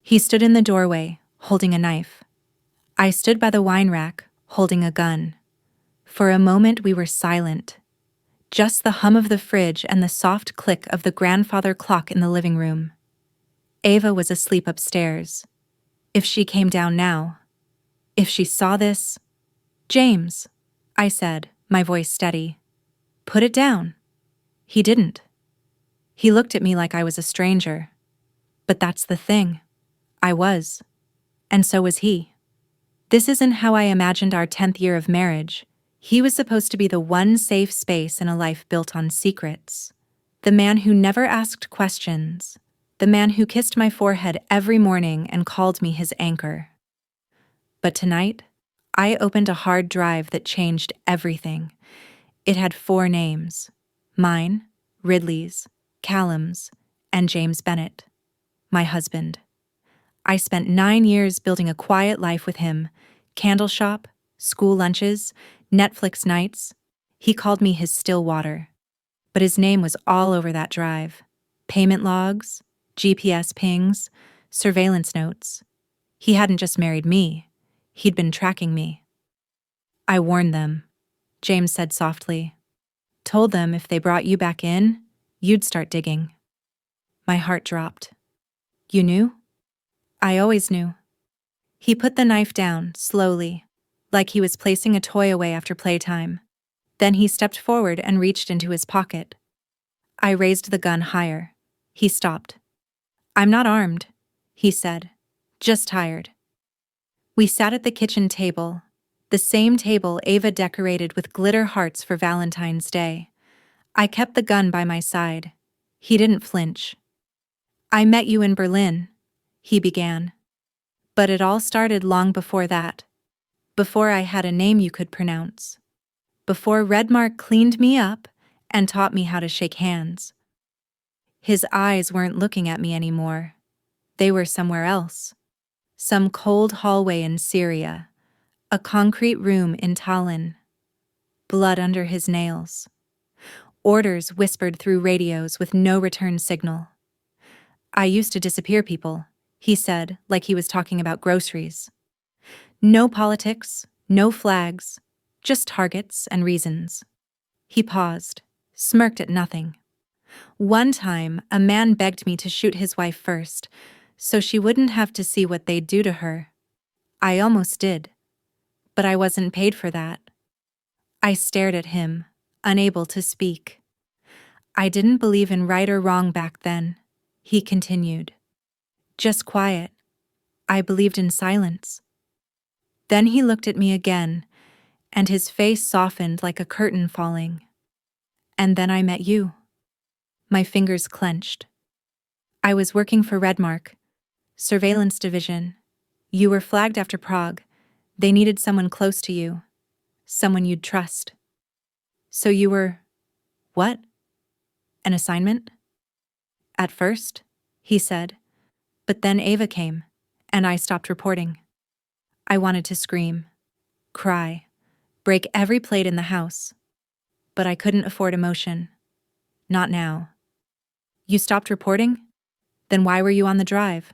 He stood in the doorway, holding a knife. I stood by the wine rack, holding a gun. For a moment we were silent. Just the hum of the fridge and the soft click of the grandfather clock in the living room. Ava was asleep upstairs. If she came down now, if she saw this... "James," I said, my voice steady. "Put it down." He didn't. He looked at me like I was a stranger. But that's the thing. I was. And so was he. This isn't how I imagined our 10th year of marriage. He was supposed to be the one safe space in a life built on secrets. The man who never asked questions. The man who kissed my forehead every morning and called me his anchor. But tonight, I opened a hard drive that changed everything. It had 4 names. Mine, Ridley's, Callum's, and James Bennett. My husband. I spent 9 years building a quiet life with him. Candle shop, school lunches, Netflix nights. He called me his Stillwater. But his name was all over that drive. Payment logs, GPS pings, surveillance notes. He hadn't just married me. He'd been tracking me. "I warned them," James said softly. "Told them if they brought you back in, you'd start digging." My heart dropped. "You knew?" "I always knew." He put the knife down, slowly, like he was placing a toy away after playtime. Then he stepped forward and reached into his pocket. I raised the gun higher. He stopped. "I'm not armed," he said. "Just tired." We sat at the kitchen table, the same table Ava decorated with glitter hearts for Valentine's Day. I kept the gun by my side. He didn't flinch. "I met you in Berlin," he began. "But it all started long before that. Before I had a name you could pronounce. Before Redmark cleaned me up and taught me how to shake hands." His eyes weren't looking at me anymore. They were somewhere else. Some cold hallway in Syria. A concrete room in Tallinn. Blood under his nails. Orders whispered through radios with no return signal. "I used to disappear people," he said, like he was talking about groceries. "No politics, no flags, just targets and reasons." He paused, smirked at nothing. "One time, a man begged me to shoot his wife first, so she wouldn't have to see what they'd do to her. I almost did. But I wasn't paid for that." I stared at him, unable to speak. "I didn't believe in right or wrong back then," he continued. "Just quiet. I believed in silence." Then he looked at me again, and his face softened like a curtain falling. "And then I met you." My fingers clenched. "I was working for Redmark, Surveillance Division. You were flagged after Prague. They needed someone close to you. Someone you'd trust." "So you were... what? An assignment?" "At first," he said. "But then Ava came, and I stopped reporting." I wanted to scream, cry, break every plate in the house. But I couldn't afford emotion. Not now. "You stopped reporting? Then why were you on the drive?"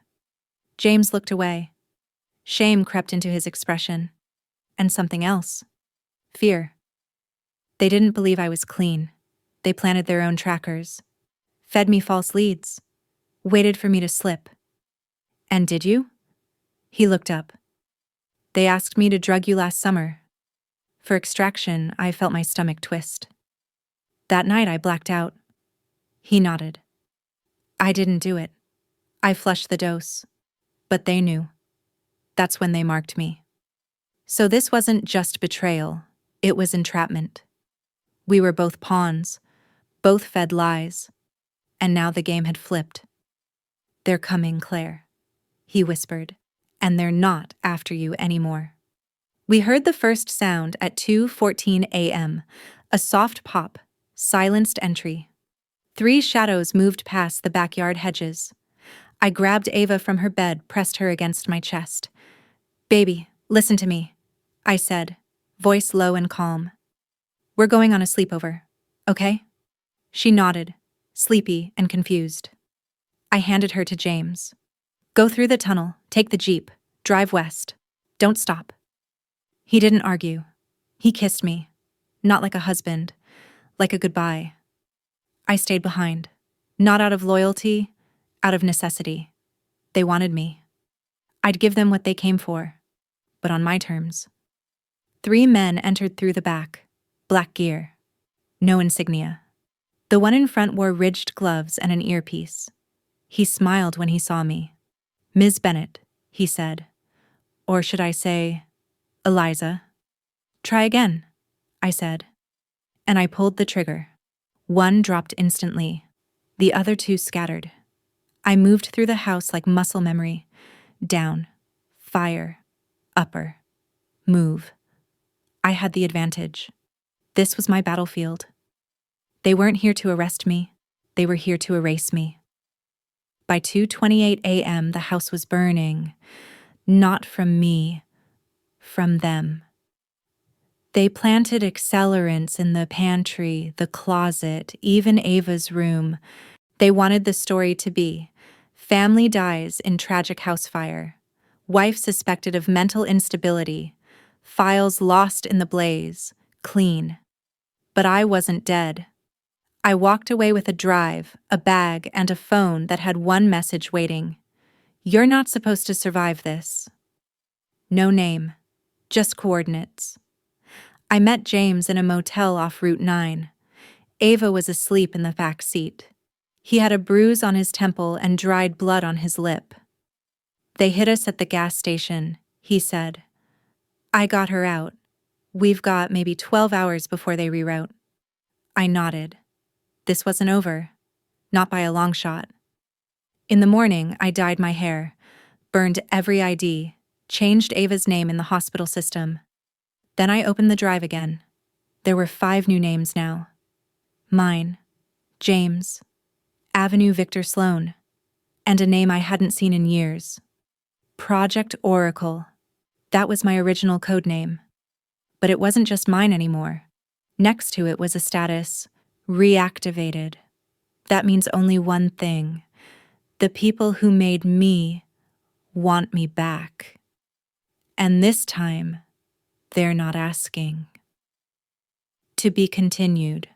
James looked away. Shame crept into his expression. And something else. Fear. "They didn't believe I was clean. They planted their own trackers. Fed me false leads. Waited for me to slip." "And did you?" He looked up. "They asked me to drug you last summer." For extraction, I felt my stomach twist. "That night I blacked out." He nodded. "I didn't do it. I flushed the dose. But they knew. That's when they marked me." So this wasn't just betrayal, it was entrapment. We were both pawns, both fed lies, and now the game had flipped. "They're coming, Claire," he whispered, "and they're not after you anymore." We heard the first sound at 2:14 a.m., a soft pop, silenced entry. 3 shadows moved past the backyard hedges. I grabbed Ava from her bed, pressed her against my chest. "Baby, listen to me," I said, voice low and calm. "We're going on a sleepover, okay?" She nodded, sleepy and confused. I handed her to James. Go through the tunnel, take the jeep, drive west. Don't stop. He didn't argue. He kissed me. Not like a husband, like a goodbye. I stayed behind. Not out of loyalty, out of necessity. They wanted me. I'd give them what they came for, but on my terms. 3 men entered through the back, black gear. No insignia. The one in front wore ridged gloves and an earpiece. He smiled when he saw me. Ms. Bennett, he said. Or should I say, Eliza? Try again, I said. And I pulled the trigger. One dropped instantly. The other 2 scattered. I moved through the house like muscle memory. Down. Fire. Upper. Move. I had the advantage. This was my battlefield. They weren't here to arrest me. They were here to erase me. By 2:28 a.m., the house was burning. Not from me. From them. They planted accelerants in the pantry, the closet, even Ava's room. They wanted the story to be, family dies in tragic house fire. Wife suspected of mental instability. Files lost in the blaze. Clean. But I wasn't dead. I walked away with a drive, a bag, and a phone that had one message waiting. You're not supposed to survive this. No name. Just coordinates. I met James in a motel off Route 9. Ava was asleep in the back seat. He had a bruise on his temple and dried blood on his lip. They hit us at the gas station, he said. I got her out. We've got maybe 12 hours before they reroute. I nodded. This wasn't over. Not by a long shot. In the morning, I dyed my hair, burned every ID, changed Ava's name in the hospital system. Then I opened the drive again. There were 5 new names now. Mine, James, Avenue Victor Sloan, and a name I hadn't seen in years. Project Oracle. That was my original code name. But it wasn't just mine anymore. Next to it was a status, reactivated. That means only one thing. The people who made me want me back. And this time, they're not asking. To be continued.